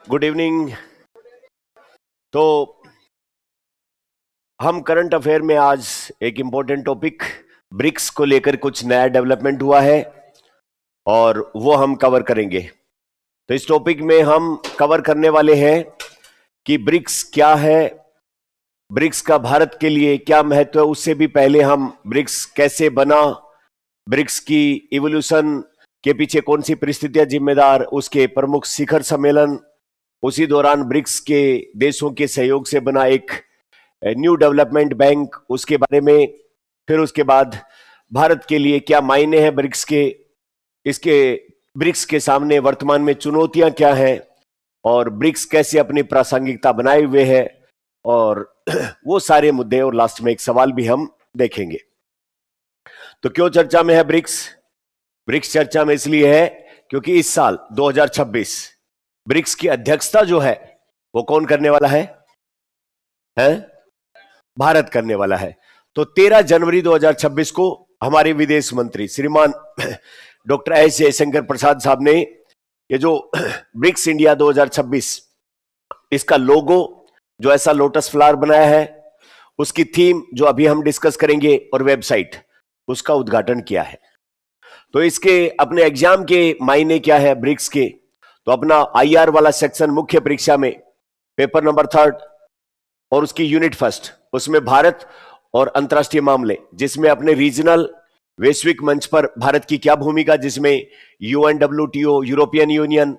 Good evening. तो हम current affair में आज एक इंपॉर्टेंट टॉपिक ब्रिक्स को लेकर कुछ नया डेवलपमेंट हुआ है और वो हम कवर करेंगे। तो इस टॉपिक में हम कवर करने वाले हैं कि ब्रिक्स क्या है, ब्रिक्स का भारत के लिए क्या महत्व है। उससे भी पहले हम ब्रिक्स कैसे बना, ब्रिक्स की इवोल्यूशन के पीछे कौन सी परिस्थितियां जिम्मेदार, उसके प्रमुख शिखर सम्मेलन, उसी दौरान ब्रिक्स के देशों के सहयोग से बना एक न्यू डेवलपमेंट बैंक, उसके बारे में, फिर उसके बाद भारत के लिए क्या मायने हैं ब्रिक्स के, इसके ब्रिक्स के सामने वर्तमान में चुनौतियां क्या हैं और ब्रिक्स कैसे अपनी प्रासंगिकता बनाए हुए है, और वो सारे मुद्दे और लास्ट में एक सवाल भी हम देखेंगे। तो क्यों चर्चा में है ब्रिक्स? ब्रिक्स चर्चा में इसलिए है क्योंकि इस साल 2026 ब्रिक्स की अध्यक्षता जो है वो कौन करने वाला है? भारत करने वाला है। तो 13 जनवरी 2026 को हमारे विदेश मंत्री श्रीमान डॉक्टर एस जयशंकर प्रसाद साहब ने ये जो ब्रिक्स इंडिया 2026 इसका लोगो जो ऐसा लोटस फ्लावर बनाया है, उसकी थीम जो अभी हम डिस्कस करेंगे और वेबसाइट, उसका उद्घाटन किया है। तो इसके अपने एग्जाम के मायने क्या है ब्रिक्स के? तो अपना आईआर वाला सेक्शन मुख्य परीक्षा में पेपर नंबर 3 और उसकी यूनिट 1 उसमें भारत और अंतरराष्ट्रीय मामले, जिसमें अपने रीजनल वैश्विक मंच पर भारत की क्या भूमिका, जिसमें UNWTO, European Union,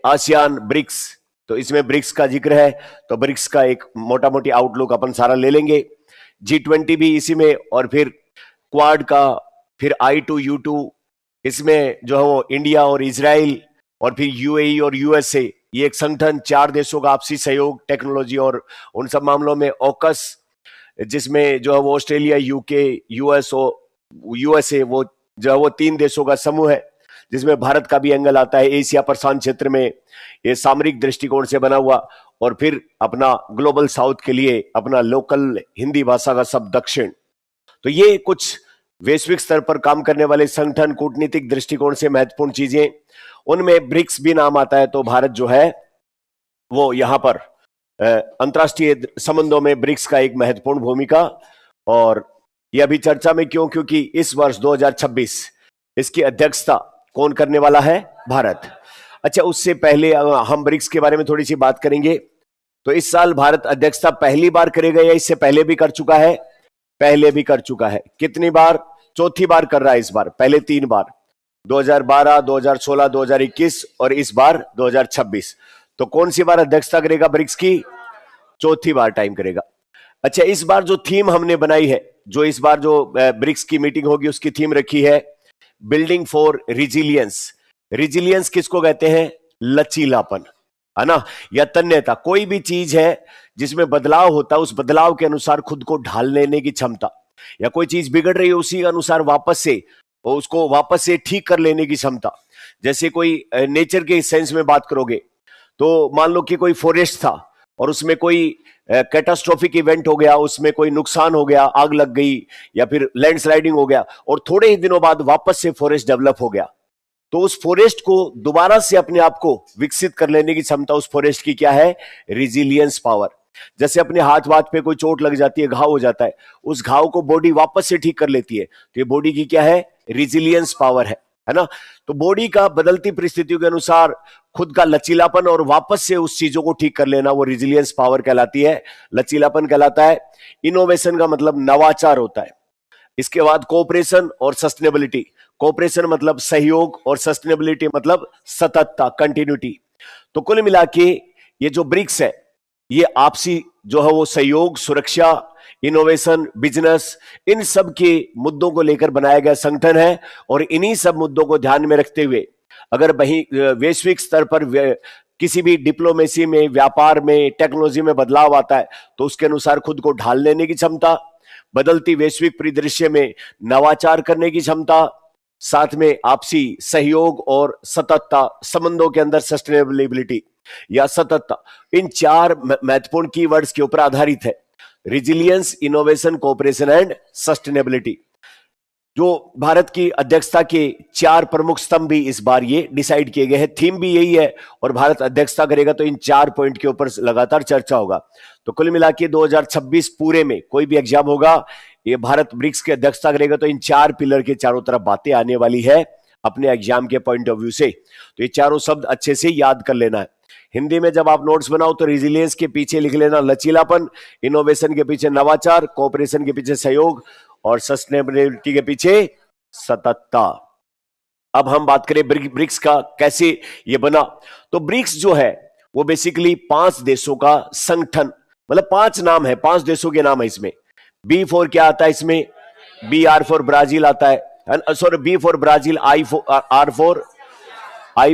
ASEAN, BRICS, तो इसमें ब्रिक्स का जिक्र है। तो ब्रिक्स का एक मोटा मोटी आउटलुक अपन सारा ले लेंगे। G20 भी इसी में, और फिर क्वाड का, फिर I2U2, इसमें जो है वो इंडिया और इजराइल, और फिर यूएई और यूएसए, ये एक संगठन 4 देशों का आपसी सहयोग टेक्नोलॉजी और उन सब मामलों में। ऑकस, जिसमें जो है वो ऑस्ट्रेलिया, यूके, यूएसए, वो जो है वो 3 देशों का समूह है, जिसमें भारत का भी एंगल आता है। एशिया प्रशांत क्षेत्र में ये सामरिक दृष्टिकोण से बना हुआ, और फिर अपना ग्लोबल साउथ के लिए अपना लोकल हिंदी भाषा का सब दक्षिण। तो ये कुछ वैश्विक स्तर पर काम करने वाले संगठन, कूटनीतिक दृष्टिकोण से महत्वपूर्ण चीजें, उनमें ब्रिक्स भी नाम आता है। तो भारत जो है वो यहां पर अंतरराष्ट्रीय संबंधों में ब्रिक्स का एक महत्वपूर्ण भूमिका। और यह अभी चर्चा में क्यों? क्योंकि इस वर्ष 2026 इसकी अध्यक्षता कौन करने वाला है? भारत। अच्छा, उससे पहले हम ब्रिक्स के बारे में थोड़ी सी बात करेंगे। तो इस साल भारत अध्यक्षता पहली बार करेगा या इससे पहले भी कर चुका है? पहले भी कर चुका है। कितनी बार? चौथी बार कर रहा है इस बार। पहले 3 बार, 2012, 2016, 2021 और इस बार 2026। तो कौन सी बार अध्यक्षता करेगा ब्रिक्स की? चौथी बार टाइम करेगा। अच्छा, इस बार जो थीम हमने बनाई है, जो इस बार जो ब्रिक्स की मीटिंग होगी उसकी थीम रखी है बिल्डिंग फॉर रिजिलियंस। रिजिलियंस किसको कहते हैं? लचीलापन, है ना, या तन्यता। कोई भी चीज है जिसमें बदलाव होता है, उस बदलाव के अनुसार खुद को ढाल लेने की क्षमता, या कोई चीज बिगड़ रही है उसी अनुसार वापस से ठीक कर लेने की क्षमता। जैसे कोई नेचर के सेंस में बात करोगे तो मान लो कि कोई फॉरेस्ट था और उसमें कोई कैटास्ट्रोफिक इवेंट हो गया, उसमें कोई नुकसान हो गया, आग लग गई या फिर लैंडस्लाइडिंग हो गया, और थोड़े ही दिनों बाद वापस से फॉरेस्ट डेवलप हो गया। तो उस फॉरेस्ट को दोबारा से अपने आप को विकसित कर लेने की क्षमता उस फॉरेस्ट की क्या है? Resilience power. जैसे अपने हाथ वाथ पे कोई चोट लग जाती है, घाव हो जाता है, उस घाव को बॉडी वापस से ठीक कर लेती है। तो ये बॉडी की क्या है? रिजिलियंस पावर है ना। तो बॉडी का बदलती परिस्थितियों के अनुसार खुद का लचीलापन और वापस से उस चीजों को ठीक कर लेना, वो रिजिलियंस पावर कहलाती है, लचीलापन कहलाता है। इनोवेशन का मतलब नवाचार होता है। इसके बाद कोऑपरेशन और सस्टेनेबिलिटी। कोऑपरेशन मतलब सहयोग और सस्टेनेबिलिटी मतलब सततता, कंटिन्यूटी। तो कुल मिला के ये जो ब्रिक्स है, ये आपसी जो है वो सहयोग, सुरक्षा, इनोवेशन, बिजनेस, इन सब के मुद्दों को लेकर बनाया गया संगठन है। और इन्हीं सब मुद्दों को ध्यान में रखते हुए अगर वैश्विक स्तर पर किसी भी डिप्लोमेसी में, व्यापार में, टेक्नोलॉजी में बदलाव आता है तो उसके अनुसार खुद को ढाल लेने की क्षमता, बदलती वैश्विक परिदृश्य में नवाचार करने की क्षमता, साथ में आपसी सहयोग और सततता, संबंधों के अंदर सस्टेनेबिलिटी या सततता, इन 4 महत्वपूर्ण कीवर्ड्स के ऊपर आधारित है। Resilience, innovation, cooperation and sustainability. जो भारत की अध्यक्षता के 4 प्रमुख स्तंभ भी इस बार ये डिसाइड किए गए हैं, थीम भी यही है, और भारत अध्यक्षता करेगा तो इन 4 पॉइंट के ऊपर लगातार चर्चा होगा। तो कुल मिला के 2026 पूरे में कोई भी एग्जाम होगा, ये भारत ब्रिक्स की अध्यक्षता करेगा तो इन 4 पिलर के चारों तरफ बातें आने वाली है अपने एग्जाम के पॉइंट ऑफ व्यू से। तो ये चारों शब्द अच्छे से याद कर लेना है। हिंदी में जब आप नोट्स बनाओ तो रिजिलियंस के पीछे लिख लेना लचीलापन, इनोवेशन के पीछे नवाचार, कोऑपरेशन के पीछे सहयोग, और सस्टेनेबिलिटी के पीछे सततता। अब हम बात करें ब्रिक्स का कैसे ये बना। तो ब्रिक्स जो है वो बेसिकली 5 देशों का संगठन, मतलब 5 नाम है, 5 देशों के नाम है इसमें। बी फॉर क्या आता है इसमें? बी आर फॉर ब्राजील आता है, sorry B for Brazil, R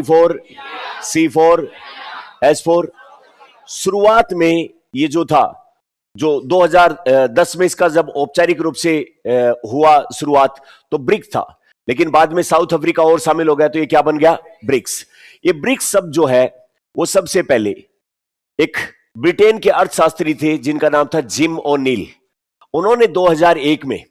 for C for S for. शुरुआत में ये जो था, जो 2010 में इसका जब औपचारिक रूप से हुआ शुरुआत, तो ब्रिक्स था, लेकिन बाद में साउथ अफ्रीका और शामिल हो गया तो ये क्या बन गया? ब्रिक्स। ये ब्रिक्स शब्द जो है वो सबसे पहले एक ब्रिटेन के अर्थशास्त्री थे जिनका नाम था जिम ओ'नील। उन्होंने 2001 में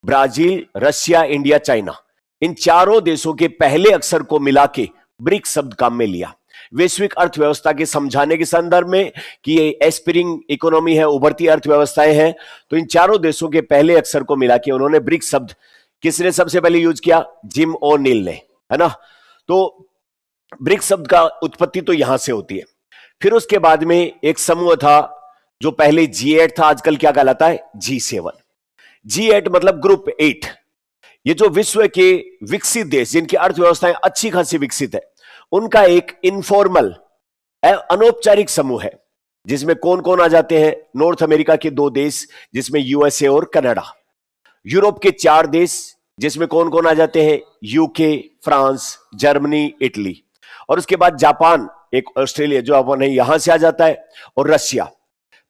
ब्राजील, रशिया, इंडिया, चाइना, इन चारों देशों के पहले अक्षर को मिला के ब्रिक्स शब्द काम में लिया, वैश्विक अर्थव्यवस्था के समझाने के संदर्भ में कि ये एस्पिरिंग इकोनॉमी है, उभरती अर्थव्यवस्थाएं हैं। तो इन चारों देशों के पहले अक्षर को मिला के उन्होंने ब्रिक्स शब्द किसने सबसे पहले यूज किया? जिम ओ'नील ने, है ना। तो ब्रिक्स शब्द का उत्पत्ति तो यहां से होती है। फिर उसके बाद में एक समूह था जो पहले G8 था, आजकल क्या कहलाता है? G7। G8 मतलब ग्रुप 8। ये जो विश्व के विकसित देश जिनकी अर्थव्यवस्थाएं अच्छी खासी विकसित है, उनका एक इनफॉर्मल अनौपचारिक समूह है, जिसमें कौन कौन आ जाते हैं? नॉर्थ अमेरिका के 2 देश जिसमें यूएसए और कनाडा, यूरोप के 4 देश जिसमें कौन कौन आ जाते हैं? यूके, फ्रांस, जर्मनी, इटली, और उसके बाद जापान, एक ऑस्ट्रेलिया जो अपन है यहां से आ जाता है, और रशिया।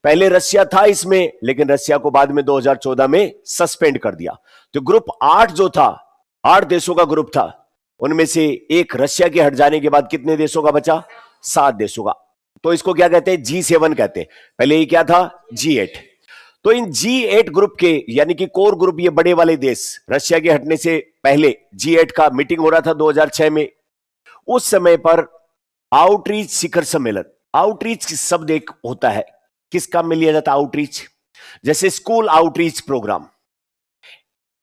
पहले रशिया था इसमें, लेकिन रशिया को बाद में 2014 में सस्पेंड कर दिया। तो ग्रुप 8 जो था, 8 देशों का ग्रुप था, उनमें से एक रशिया के हट जाने के बाद कितने देशों का बचा? 7 देशों का। तो इसको क्या कहते हैं? G7 कहते हैं। पहले ये क्या था? G8। तो इन G8 ग्रुप के, यानी कि कोर ग्रुप, ये बड़े वाले देश, रशिया के हटने से पहले G8 का मीटिंग हो रहा था 2006 में। उस समय पर आउटरीच शिखर सम्मेलन, आउटरीच शब्द एक होता है, किस काम में लिया जाता है आउटरीच? जैसे स्कूल आउटरीच प्रोग्राम,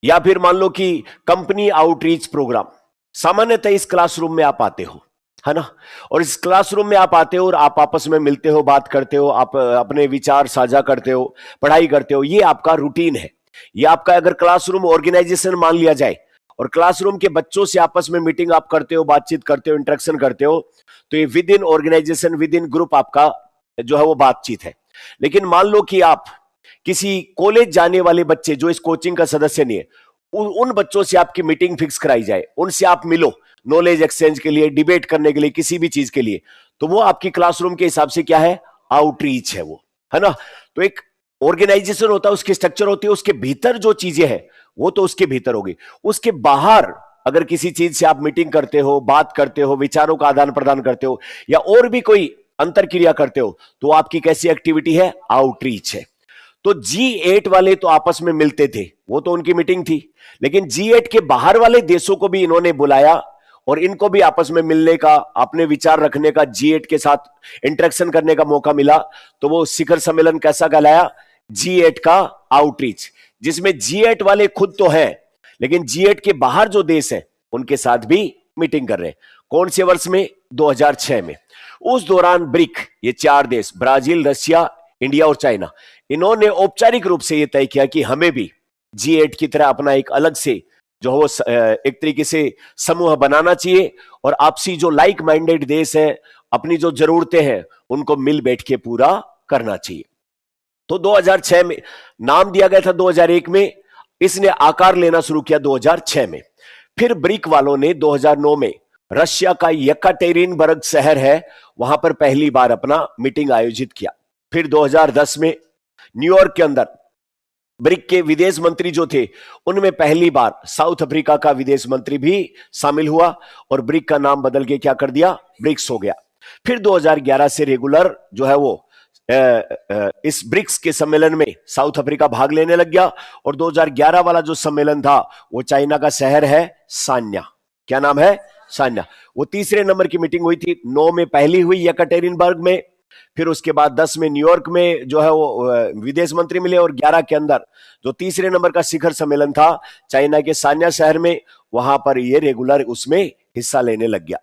या फिर मान लो कि कंपनी आउटरीच प्रोग्राम। सामान्यतः इस क्लासरूम में आप आते हो, है ना, और इस क्लासरूम में आप आते हो और आप आपस में मिलते हो, बात करते हो, आप अपने विचार साझा करते हो, पढ़ाई करते हो, ये आपका रूटीन है। ये आपका अगर क्लासरूम ऑर्गेनाइजेशन मान लिया जाए, और क्लासरूम के बच्चों से आपस में मीटिंग आप करते हो, बातचीत करते हो, इंटरेक्शन करते हो, तो ये within organisation, within group आपका जो है वो बातचीत है। लेकिन मान लो कि आप किसी कॉलेज जाने वाले बच्चे जो इस कोचिंग का सदस्य नहीं है, उन बच्चों से आपकी मीटिंग फिक्स कराई जाए, उनसे आप मिलो नॉलेज एक्सचेंज के लिए, डिबेट करने के लिए, किसी भी चीज के लिए, तो वो आपकी क्लासरूम के हिसाब से क्या है? आउटरीच है वो, है ना। तो एक ऑर्गेनाइजेशन होता है, उसकी स्ट्रक्चर होती है, उसके भीतर जो चीजें हैं वो तो उसके भीतर होगी। उसके बाहर अगर किसी चीज से आप मीटिंग करते हो, बात करते हो, विचारों का आदान प्रदान करते हो, या और भी कोई अंतर क्रिया करते हो, तो आपकी कैसी एक्टिविटी है? आउटरीच है। तो G8 वाले तो आपस में मिलते थे, वो तो उनकी मीटिंग थी, लेकिन G8 के बाहर वाले देशों को भी इन्होंने बुलाया और इनको भी आपस में मिलने का, अपने विचार रखने का, G8 के साथ इंटरेक्शन करने का मौका मिला। तो वो शिखर सम्मेलन कैसा कहलाया? G8 का आउटरीच, जिसमें G8 वाले खुद तो हैं, लेकिन G8 के बाहर जो देश हैं उनके साथ भी मीटिंग कर रहे हैं। कौन से वर्ष में? 2006 में। उस दौरान ब्रिक, ये 4 देश, ब्राजील, रशिया, इंडिया और चाइना, इन्होंने औपचारिक रूप से यह तय किया कि हमें भी G8 की तरह अपना एक अलग से जो वो एक तरीके से समूह बनाना चाहिए, और आपसी जो लाइक माइंडेड देश है, अपनी जो जरूरतें हैं उनको मिल बैठ के पूरा करना चाहिए। तो 2006 में नाम दिया गया था, 2001 में इसने आकार लेना शुरू किया 2006 में। फिर ब्रिक वालों ने 2009 में रशिया का यकाटेरिनबर्ग शहर है, वहां पर पहली बार अपना मीटिंग आयोजित किया। फिर 2010 में न्यूयॉर्क के अंदर ब्रिक के विदेश मंत्री जो थे, उनमें पहली बार साउथ अफ्रीका का विदेश मंत्री भी शामिल हुआ, और ब्रिक का नाम बदल के क्या कर दिया? ब्रिक्स हो गया। फिर 2011 से रेगुलर जो है वो इस ब्रिक्स के सम्मेलन में साउथ अफ्रीका भाग लेने लग गया। और 2011 वाला जो सम्मेलन था वो चाइना का शहर है सान्या। क्या नाम है? सान्या। वो तीसरे नंबर की मीटिंग हुई थी। 9 में पहली हुई येकटेरिनबर्ग में, फिर उसके बाद 10 में न्यूयॉर्क में जो है वो विदेश मंत्री मिले, और 11 के अंदर जो तीसरे नंबर का शिखर सम्मेलन था चाइना के सान्या शहर में, वहां पर ये रेगुलर उसमें हिस्सा लेने लग गया।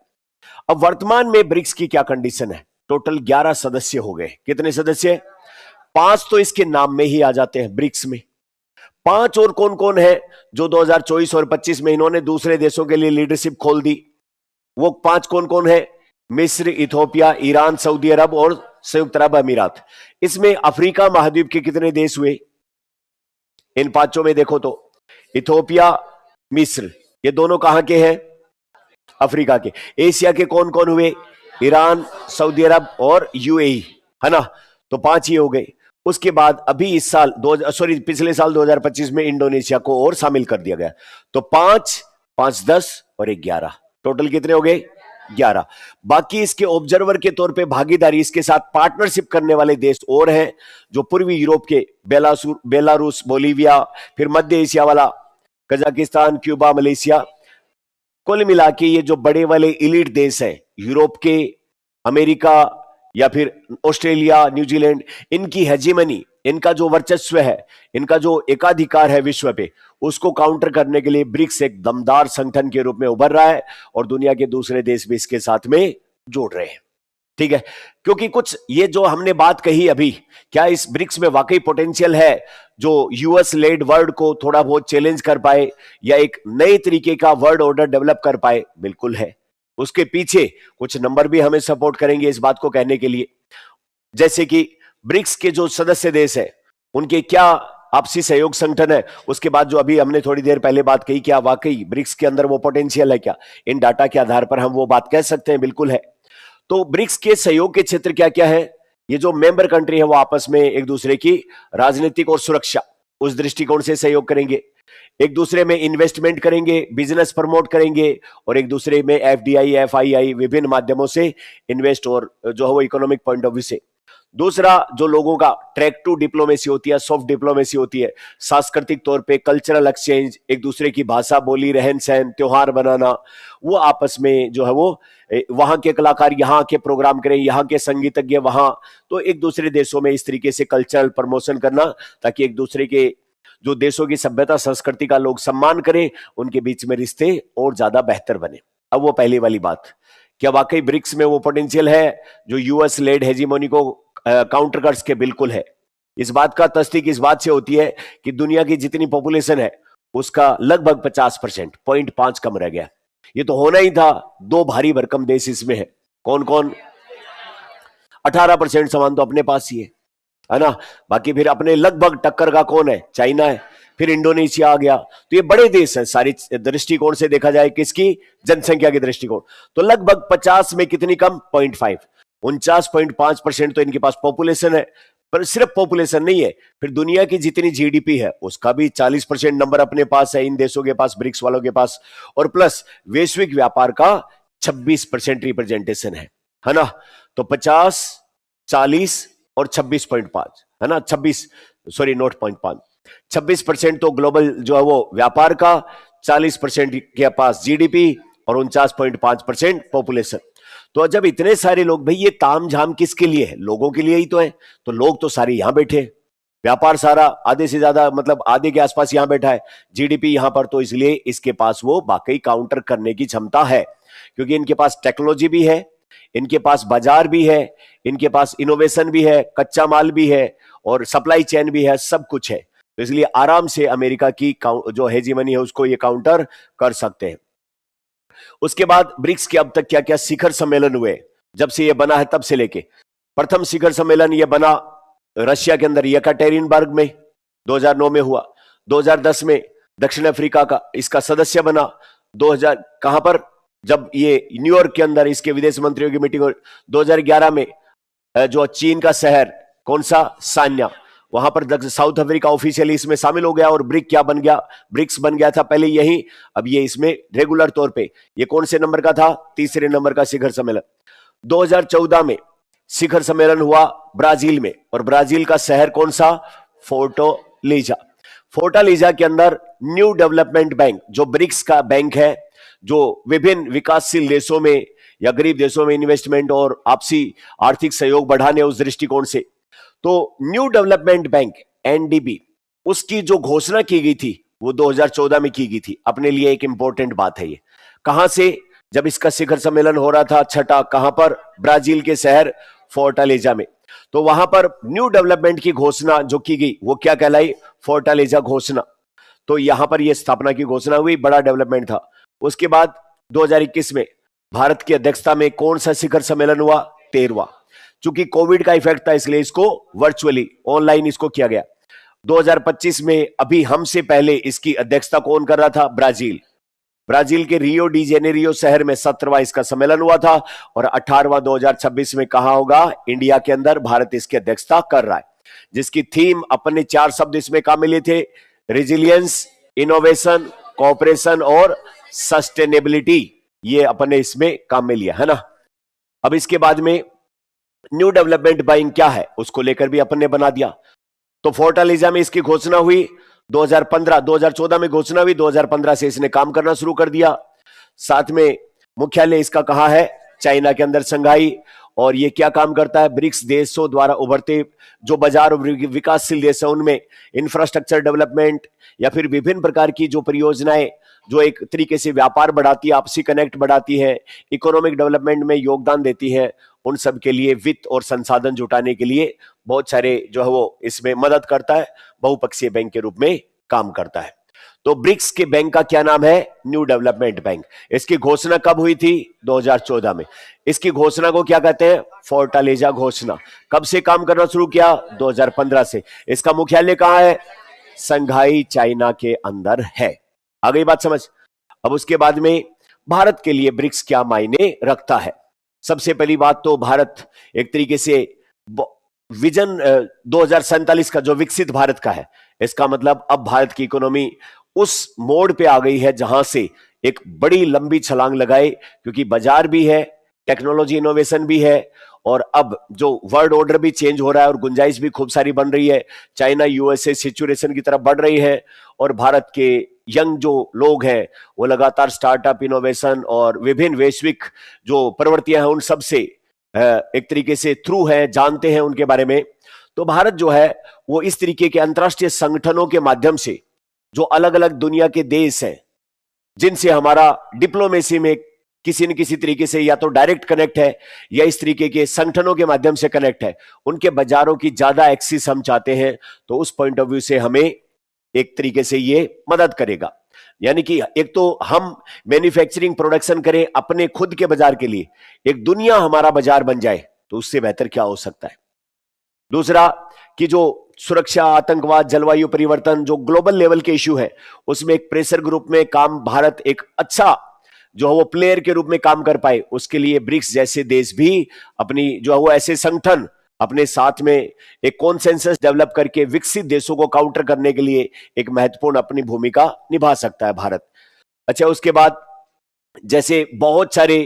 अब वर्तमान में ब्रिक्स की क्या कंडीशन है? टोटल 11 सदस्य हो गए। कितने सदस्य? 5 तो इसके नाम में ही आ जाते हैं ब्रिक्स में। 5 और कौन कौन है जो 2024 और 25 में इन्होंने दूसरे देशों के लिए लीडरशिप खोल दी? वो 5 कौन कौन है? मिस्र, इथोपिया, ईरान, सऊदी अरब और संयुक्त अरब अमीरात। इसमें अफ्रीका महाद्वीप के कितने देश हुए इन 5 में? देखो तो इथोपिया, मिस्र, ये दोनों कहां के हैं? अफ्रीका के। एशिया के कौन कौन हुए? ईरान, सऊदी अरब और यूएई, है ना? तो 5 ही हो गए। उसके बाद अभी इस साल पिछले साल 2025 में इंडोनेशिया को और शामिल कर दिया गया। तो 5, 5, 10 और 11, टोटल कितने हो गए? 11। बाकी इसके ऑब्जर्वर के तौर पे भागीदारी, इसके साथ पार्टनरशिप करने वाले देश और हैं, जो पूर्वी यूरोप के बेलारूस, बोलीविया, फिर मध्य एशिया वाला कजाकिस्तान, क्यूबा, मलेशिया। कुल मिला के ये जो बड़े वाले इलीट देश हैं, यूरोप के, अमेरिका या फिर ऑस्ट्रेलिया, न्यूजीलैंड, इनकी हेजीमनी, इनका जो वर्चस्व है, इनका जो एकाधिकार है विश्व पे, उसको काउंटर करने के लिए ब्रिक्स एक दमदार संगठन के रूप में उभर रहा है, और दुनिया के दूसरे देश भी इसके साथ में जोड़ रहे हैं। ठीक है, क्योंकि कुछ ये जो हमने बात कही अभी, क्या इस ब्रिक्स में वाकई पोटेंशियल है जो यूएस लेड वर्ल्ड को थोड़ा बहुत चैलेंज कर पाए, या एक नए तरीके का वर्ल्ड ऑर्डर डेवलप कर पाए? बिल्कुल है। उसके पीछे कुछ नंबर भी हमें सपोर्ट करेंगे इस बात को कहने के लिए, जैसे कि ब्रिक्स के जो सदस्य देश है उनके क्या आपसी सहयोग संगठन है। उसके बाद जो अभी हमने थोड़ी देर पहले बात कही, क्या वाकई ब्रिक्स के अंदर वो पोटेंशियल है क्या? इन डाटा के आधार पर हम वो बात कह सकते हैं, बिल्कुल है। तो ब्रिक्स के सहयोग के क्षेत्र क्या क्या है? ये जो मेंबर कंट्री है वो आपस में एक दूसरे की राजनीतिक और सुरक्षा, उस दृष्टिकोण से सहयोग करेंगे, एक दूसरे में इन्वेस्टमेंट करेंगे, बिजनेस प्रमोट करेंगे, और एक दूसरे में एफडीआई, एफआईआई, विभिन्न माध्यमों से इन्वेस्ट, और जो है वो इकोनॉमिक पॉइंट ऑफ व्यू से। दूसरा, जो लोगों का ट्रैक टू डिप्लोमेसी होती है, सॉफ्ट डिप्लोमेसी होती है, सांस्कृतिक तौर पे कल्चरल एक्सचेंज, एक दूसरे की भाषा, बोली, रहन सहन, त्योहार बनाना, वो आपस में जो है वो वहां के कलाकार यहाँ के प्रोग्राम करें, यहाँ के संगीतज्ञ वहां, तो एक दूसरे देशों में इस तरीके से कल्चरल प्रमोशन करना, ताकि एक दूसरे के जो देशों की सभ्यता संस्कृति का लोग सम्मान करें, उनके बीच में रिश्ते और ज्यादा बेहतर बने। अब वो पहली वाली बात, क्या वाकई ब्रिक्स में वो पोटेंशियल है जो यूएस लेड हेजीमोनी को काउंटर कर सके? बिल्कुल है। इस बात का तस्दीक इस बात से होती है कि दुनिया की जितनी पॉपुलेशन है उसका लगभग 50%, 0.5 कम रह गया। ये तो होना ही था। 2 भारी भरकम देश इसमें है। कौन कौन? 18% सामान तो अपने पास ही है ना? बाकी फिर अपने लगभग टक्कर का कौन है? चाइना है, फिर इंडोनेशिया आ गया। तो ये बड़े देश हैं सारी दृष्टिकोण से देखा जाए, किसकी? जनसंख्या के दृष्टिकोण। तो लगभग 50 में कितनी कम? 0.5। 49.5% तो इनके पास पॉपुलेशन है। पर सिर्फ पॉपुलेशन नहीं है, फिर दुनिया की जितनी जीडीपी है उसका भी 40% नंबर अपने पास है इन देशों के पास, ब्रिक्स वालों के पास, और प्लस वैश्विक व्यापार का 26% रिप्रेजेंटेशन है ना? तो 50, 40 और 26.5, है ना? 26% तो ग्लोबल जो है वो व्यापार का, 40% के पास जीडीपी और 49.5% पॉपुलेशन। तो जब इतने सारे लोग, भाई ये ताम झाम किसके लिए है? लोगों के लिए ही तो है। तो लोग तो सारे यहां बैठे, व्यापार सारा आधे से ज्यादा, मतलब आधे के आसपास यहां बैठा है, जीडीपी यहां पर, तो इसलिए इसके पास वो वाकई काउंटर करने की क्षमता है, क्योंकि इनके पास टेक्नोलॉजी भी है, इनके पास बाजार भी है, इनके पास इनोवेशन भी है, कच्चा माल भी है, और सप्लाई चेन भी है, सब कुछ है। तो इसलिए आराम से अमेरिका की जो हेजीमनी है उसको ये काउंटर कर सकते हैं। उसके बाद ब्रिक्स के अब तक क्या क्या शिखर सम्मेलन हुए जब से ये बना है, तब से लेके प्रथम शिखर सम्मेलन ये बना रशिया के अंदर येकाटेरिनबर्ग में 2009 में हुआ। 2010 में दक्षिण अफ्रीका का इसका सदस्य बना। 2000 कहां पर? जब ये न्यूयॉर्क के अंदर इसके विदेश मंत्रियों की मीटिंग हुई। 2011 में जो चीन का शहर कौन सा? सान्या, वहां पर साउथ अफ्रीका ऑफिशियली इसमें शामिल हो गया, और ब्रिक क्या बन गया? ब्रिक्स बन गया था पहले यही, अब ये इसमें रेगुलर तौर पे। ये कौन से नंबर का था? तीसरे नंबर का शिखर सम्मेलन। 2014 में शिखर सम्मेलन हुआ ब्राजील में, और ब्राजील का शहर कौन सा? फोर्टालीजा। फोर्टालीजा के अंदर न्यू डेवलपमेंट बैंक, जो ब्रिक्स का बैंक है, जो विभिन्न विकासशील देशों में या गरीब देशों में इन्वेस्टमेंट और आपसी आर्थिक सहयोग बढ़ाने उस दृष्टिकोण से, तो न्यू डेवलपमेंट बैंक एनडीबी, उसकी जो घोषणा की गई थी वो 2014 में की गई थी। अपने लिए एक इंपॉर्टेंट बात है ये। कहां से? जब इसका शिखर सम्मेलन हो रहा था छठा, कहां पर? ब्राजील के शहर फोर्टालेजा में। तो वहां पर न्यू डेवलपमेंट की घोषणा जो की गई वो क्या कहलाई? फोर्टालेजा घोषणा। तो यहां पर यह स्थापना की घोषणा हुई, बड़ा डेवलपमेंट था। उसके बाद 2021 में भारत की अध्यक्षता में कौन सा शिखर सम्मेलन हुआ? 13वां। चूंकि कोविड का इफेक्ट था इसलिए इसको वर्चुअली ऑनलाइन इसको किया गया। 2025 में अभी हमसे पहले इसकी अध्यक्षता कौन कर रहा था? ब्राजील। ब्राजील के रियो डी जेनेरियो शहर में 17वां इसका सम्मेलन हुआ था, और 18वां 2026 में कहां होगा? इंडिया के अंदर। भारत इसकी अध्यक्षता कर रहा है, जिसकी थीम अपने 4 शब्द इसमें काम मिले थे: रेजिलियंस, इनोवेशन, कोऑपरेशन और सस्टेनेबिलिटी। ये अपने इसमें काम में लिया है ना। अब इसके बाद में न्यू डेवलपमेंट बैंक क्या है उसको लेकर भी अपन ने बना दिया। तो फोर्टालीजा में इसकी घोषणा हुई 2014 में घोषणा हुई, 2015 से इसने काम करना शुरू कर दिया। साथ में मुख्यालय इसका कहां है? चाइना के अंदर, शंघाई। और ये क्या काम करता है? ब्रिक्स देशों द्वारा उभरते जो बाजार और विकासशील देश है उनमें इंफ्रास्ट्रक्चर डेवलपमेंट या फिर विभिन्न प्रकार की जो परियोजनाएं जो एक तरीके से व्यापार बढ़ाती है, आपसी कनेक्ट बढ़ाती है, इकोनॉमिक डेवलपमेंट में योगदान देती है, उन सब के लिए वित्त और संसाधन जुटाने के लिए बहुत सारे जो है वो इसमें मदद करता है, बहुपक्षीय बैंक के रूप में काम करता है। तो ब्रिक्स के बैंक का क्या नाम है? New development bank. इसकी घोषणा कब हुई थी? 2014 में। इसकी घोषणा को क्या कहते हैं? फोर्टालेजा घोषणा। कब से काम करना शुरू किया? 2015 से। इसका मुख्यालय कहां है? शंघाई, चाइना के अंदर है। आ गई बात समझ? अब उसके बाद में भारत के लिए ब्रिक्स क्या मायने रखता है? सबसे पहली बात तो भारत एक तरीके से विजन 2047 का जो विकसित भारत का है, इसका मतलब अब भारत की इकोनॉमी उस मोड़ पे आ गई है जहां से एक बड़ी लंबी छलांग लगाए, क्योंकि बाजार भी है, टेक्नोलॉजी इनोवेशन भी है, और अब जो वर्ल्ड ऑर्डर भी चेंज हो रहा है और गुंजाइश भी खूब सारी बन रही है। चाइना यूएसए सिचुएशन की तरफ बढ़ रही है, और भारत के यंग जो लोग हैं वो लगातार स्टार्टअप, इनोवेशन और विभिन्न वैश्विक जो प्रवृत्तियां हैं उन सब से एक तरीके से थ्रू है, जानते हैं उनके बारे में। तो भारत जो है वो इस तरीके के अंतर्राष्ट्रीय संगठनों के माध्यम से जो अलग अलग दुनिया के देश हैं जिनसे हमारा डिप्लोमेसी में किसी न किसी तरीके से या तो डायरेक्ट कनेक्ट है या इस तरीके के संगठनों के माध्यम से कनेक्ट है, उनके बाजारों की ज्यादा एक्सेस हम चाहते हैं। तो उस पॉइंट ऑफ व्यू से हमें एक तरीके से ये मदद करेगा। यानी कि एक तो हम मैन्युफैक्चरिंग प्रोडक्शन करें अपने खुद के बाजार के लिए, एक दुनिया हमारा बाजार बन जाए, तो उससे बेहतर क्या हो सकता है। दूसरा कि जो सुरक्षा, आतंकवाद, जलवायु परिवर्तन जो ग्लोबल लेवल के इश्यू है उसमें एक प्रेशर ग्रुप में काम भारत एक अच्छा जो है वो प्लेयर के रूप में काम कर पाए, उसके लिए ब्रिक्स जैसे देश भी अपनी जो है वो ऐसे संगठन अपने साथ में एक कॉन्सेंसस डेवलप करके विकसित देशों को काउंटर करने के लिए एक महत्वपूर्ण अपनी भूमिका निभा सकता है भारत। अच्छा, उसके बाद जैसे बहुत सारे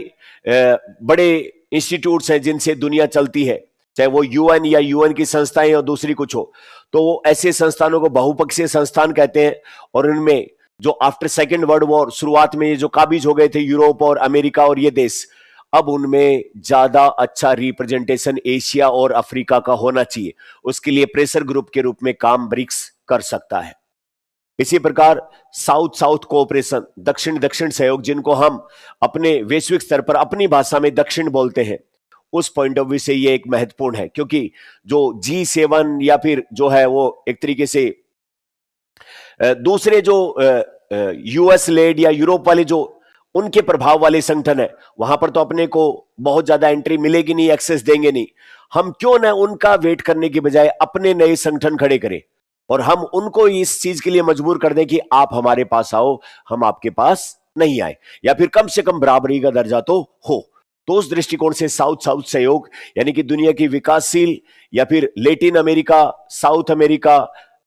बड़े इंस्टीट्यूट्स हैं जिनसे दुनिया चलती है, चाहे वो यूएन या यूएन की संस्थाएं और दूसरी कुछ हो, तो वो ऐसे संस्थानों को बहुपक्षीय संस्थान कहते हैं। और उनमें जो आफ्टर सेकेंड वर्ल्ड वॉर शुरुआत में ये जो काबिज हो गए थे यूरोप और अमेरिका और ये देश, अब उनमें ज्यादा अच्छा रिप्रेजेंटेशन एशिया और अफ्रीका का होना चाहिए। उसके लिए प्रेशर ग्रुप के रूप में काम ब्रिक्स कर सकता है। इसी प्रकार साउथ साउथ कोऑपरेशन, दक्षिण दक्षिण सहयोग, जिनको हम अपने वैश्विक स्तर पर अपनी भाषा में दक्षिण बोलते हैं, उस पॉइंट ऑफ व्यू से ये एक महत्वपूर्ण है, क्योंकि जो G7 या फिर जो है वो एक तरीके से दूसरे जो यूएस लेड या यूरोप वाले जो उनके प्रभाव वाले संगठन है, वहां पर तो अपने को बहुत ज्यादा एंट्री मिलेगी नहीं, एक्सेस देंगे नहीं। हम क्यों ना उनका वेट करने की बजाय अपने नए संगठन खड़े करें और हम उनको इस चीज के लिए मजबूर कर दें कि आप हमारे पास आओ, हम आपके पास नहीं आए, या फिर कम से कम बराबरी का दर्जा तो हो। तो उस दृष्टिकोण से साउथ साउथ सहयोग यानी कि दुनिया की विकासशील या फिर Latin America, south America,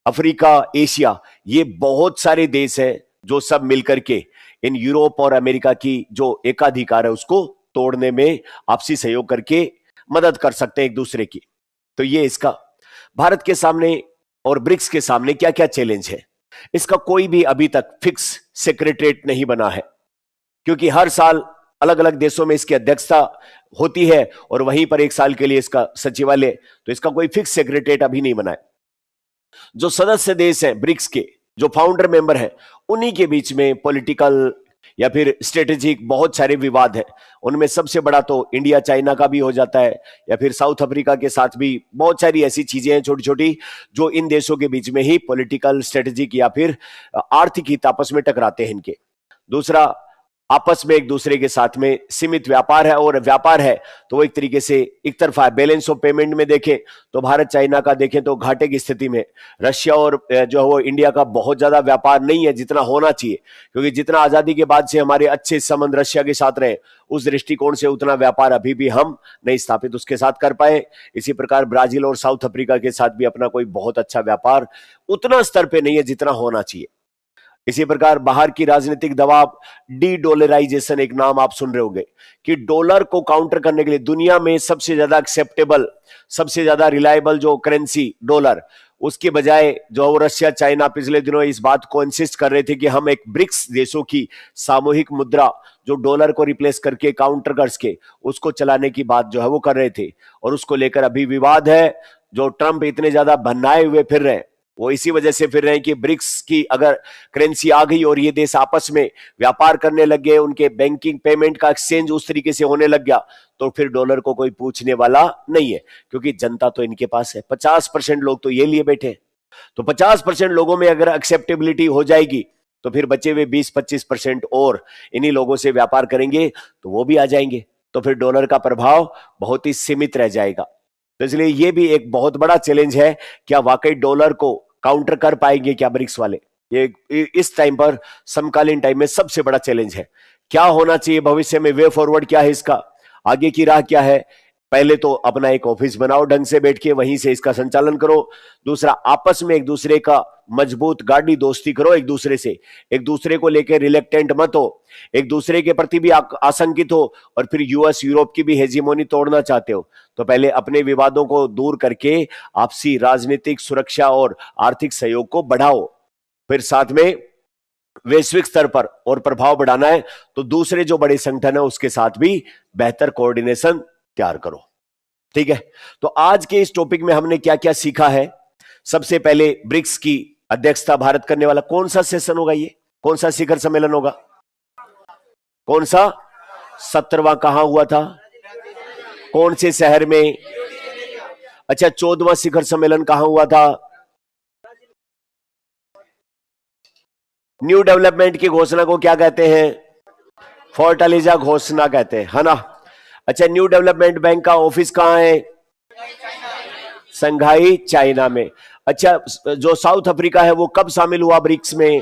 Africa, Asia, ये बहुत सारे देश हैं जो सब मिलकर के इन यूरोप और अमेरिका की जो एकाधिकार है उसको तोड़ने में आपसी सहयोग करके मदद कर सकते हैं एक दूसरे की। तो ये इसका भारत के सामने और ब्रिक्स के सामने क्या क्या चैलेंज है। इसका कोई भी अभी तक फिक्स सेक्रेटरीट नहीं बना है, क्योंकि हर साल अलग अलग देशों में इसकी अध्यक्षता होती है और वहीं पर एक साल के लिए इसका सचिवालय, तो इसका कोई फिक्स सेक्रेटरीट अभी नहीं बना है। जो सदस्य देश हैं ब्रिक्स के, जो फाउंडर मेंबर हैं, उन्हीं के बीच में पॉलिटिकल या फिर स्ट्रेटेजिक बहुत सारे विवाद है। उनमें सबसे बड़ा तो इंडिया चाइना का भी हो जाता है, या फिर साउथ अफ्रीका के साथ भी बहुत सारी ऐसी चीजें हैं छोटी छोटी जो इन देशों के बीच में ही पॉलिटिकल स्ट्रेटेजिक या फिर आर्थिक हित आपस में टकराते हैं इनके। दूसरा, आपस में एक दूसरे के साथ में सीमित व्यापार है, और व्यापार है तो वो एक तरीके से एक तरफा है। बैलेंस ऑफ पेमेंट में देखें तो भारत चाइना का देखें तो घाटे की स्थिति में, रशिया और जो है वो इंडिया का बहुत ज्यादा व्यापार नहीं है जितना होना चाहिए, क्योंकि जितना आजादी के बाद से हमारे अच्छे संबंध रशिया के साथ रहे, उस दृष्टिकोण से उतना व्यापार अभी भी हम नहीं स्थापित उसके साथ कर पाए। इसी प्रकार ब्राजील और साउथ अफ्रीका के साथ भी अपना कोई बहुत अच्छा व्यापार उतना स्तर पे नहीं है जितना होना चाहिए। इसी प्रकार बाहर की राजनीतिक दबाव, डी डॉलराइजेशन एक नाम आप सुन रहे होंगे, कि डॉलर को काउंटर करने के लिए दुनिया में सबसे ज्यादा एक्सेप्टेबल, सबसे ज्यादा रिलायबल जो करेंसी डॉलर, उसके बजाय जो रशिया चाइना पिछले दिनों इस बात को इंसिस्ट कर रहे थे कि हम एक ब्रिक्स देशों की सामूहिक मुद्रा जो डॉलर को रिप्लेस करके काउंटर करके उसको चलाने की बात जो है वो कर रहे थे, और उसको लेकर अभी विवाद है। जो ट्रंप इतने ज्यादा बनाए हुए फिर रहे हैं, वो इसी वजह से फिर रहे हैं कि ब्रिक्स की अगर करेंसी आ गई और ये देश आपस में व्यापार करने लग गए, उनके बैंकिंग पेमेंट का एक्सचेंज उस तरीके से होने लग गया, तो फिर डॉलर को कोई पूछने वाला नहीं है, क्योंकि जनता तो इनके पास है। 50% लोग तो ये लिए बैठे, तो 50% लोगों में अगर एक्सेप्टेबिलिटी हो जाएगी तो फिर बचे हुए 20-25% और इन्हीं लोगों से व्यापार करेंगे तो वो भी आ जाएंगे, तो फिर डॉलर का प्रभाव बहुत ही सीमित रह जाएगा। तो इसलिए ये भी एक बहुत बड़ा चैलेंज है, क्या वाकई डॉलर को काउंटर कर पाएंगे क्या ब्रिक्स वाले। ये इस टाइम पर समकालीन टाइम में सबसे बड़ा चैलेंज है। क्या होना चाहिए भविष्य में, वे फॉरवर्ड क्या है, इसका आगे की राह क्या है। पहले तो अपना एक ऑफिस बनाओ ढंग से बैठ के, वहीं से इसका संचालन करो। दूसरा, आपस में एक दूसरे का मजबूत गाढ़ी दोस्ती करो, एक दूसरे से, एक दूसरे को लेकर रिलेक्टेंट मत हो, एक दूसरे के प्रति भी आशंकित हो, और फिर यूएस यूरोप की भी हेजीमोनी तोड़ना चाहते हो तो पहले अपने विवादों को दूर करके आपसी राजनीतिक सुरक्षा और आर्थिक सहयोग को बढ़ाओ। फिर साथ में वैश्विक स्तर पर और प्रभाव बढ़ाना है तो दूसरे जो बड़े संगठन है उसके साथ भी बेहतर कोऑर्डिनेशन तैयार करो। ठीक है, तो आज के इस टॉपिक में हमने क्या क्या सीखा है। सबसे पहले, ब्रिक्स की अध्यक्षता भारत करने वाला कौन सा सेशन होगा, ये कौन सा शिखर सम्मेलन होगा, कौन सा 17वां कहां हुआ था, कौन से शहर में। अच्छा, 14वां शिखर सम्मेलन कहां हुआ था, न्यू डेवलपमेंट की घोषणा को क्या कहते हैं, फोर्टालिजा घोषणा कहते हैं, है ना। अच्छा, न्यू डेवलपमेंट बैंक का ऑफिस कहां है, संघाई चाइना में। अच्छा, जो साउथ अफ्रीका है वो कब शामिल हुआ ब्रिक्स में,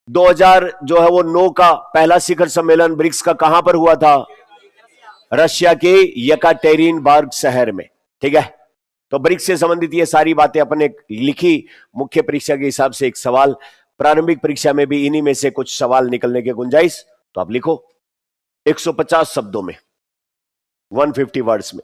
2000 जो है वो 9 का पहला शिखर सम्मेलन ब्रिक्स का कहां पर हुआ था, रशिया के यकाटेरिनबर्ग शहर में। ठीक है, तो ब्रिक्स से संबंधित ये सारी बातें अपने लिखी मुख्य परीक्षा के हिसाब से एक सवाल, प्रारंभिक परीक्षा में भी इन्हीं में से कुछ सवाल निकलने की गुंजाइश, तो आप लिखो 150 शब्दों में, 150 वर्ड्स में।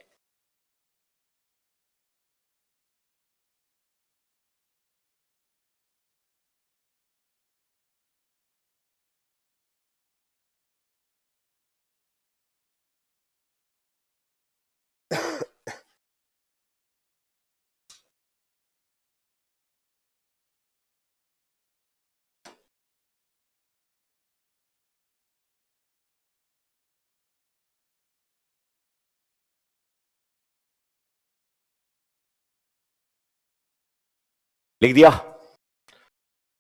लिख दिया।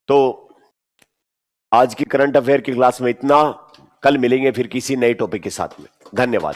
तो आज की करंट अफेयर की क्लास में इतना, कल मिलेंगे फिर किसी नए टॉपिक के साथ में। धन्यवाद।